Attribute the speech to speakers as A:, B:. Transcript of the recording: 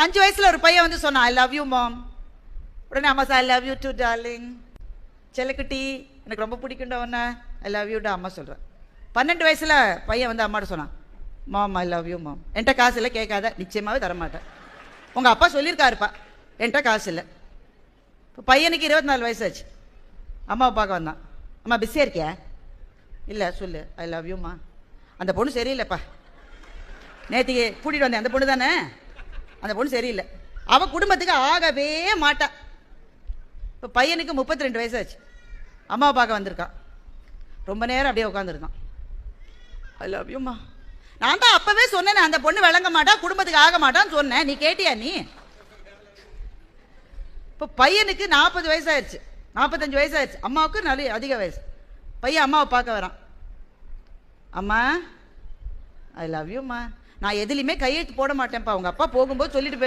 A: 5 வயசுல ஒரு பையன் வந்து சொன்னான், ஐ லவ் யூ மாம். உடனே அம்மா sir, I love you too darling, செல்லக்குட்டி எனக்கு ரொம்ப பிடிக்கும்டா ஒன்று, ஐ லவ் யூடா அம்மா சொல்கிறேன். 12 வயசுல பையன் வந்து அம்மாட்ட சொன்னான், மாம் ஐ லவ் யூ மாம். என்கிட்ட காசு இல்லை, கேட்காத, நிச்சயமாகவே தரமாட்டேன். உங்கள் அப்பா சொல்லியிருக்காருப்பா, என்கிட்ட காசு இல்லை. இப்போ பையனுக்கு 24 வயசாச்சு. அம்மாவை பார்க்க வந்தான். அம்மா பிஸியாக இருக்கியா? இல்லை சொல்லு, ஐ லவ் யூம்மா. அந்த பொண்ணு சரியில்லைப்பா, நேற்றுக்கு கூட்டிகிட்டு வந்தேன், அந்த பொண்ணு தானே, அந்த பொண்ணு சரியில்லை, அவள் குடும்பத்துக்கு ஆகவே மாட்டா. இப்போ பையனுக்கு 32 வயசாச்சு. அம்மாவை பார்க்க வந்திருக்கான். ரொம்ப நேரம் அப்படியே உட்காந்துருக்கான். ஐ லவ் யூம்மா. நான் தான் அப்பவே சொன்னேன், அந்த பொண்ணு விளங்க மாட்டா, குடும்பத்துக்கு ஆக மாட்டான்னு சொன்னேன். நீ கேட்டியா? நீ இப்போ பையனுக்கு 40 வயசாயிருச்சு, 45 வயசாயிருச்சு. அம்மாவுக்கு நல்ல அதிக வயசு. பையன் அம்மாவை பார்க்க வரான். அம்மா ஐ லவ் யூம்மா. நான் எதுலையுமே கையெழுத்து போட மாட்டேன்ப்பா, உங்கள் அப்பா போகும்போது சொல்லிட்டு போயிரு.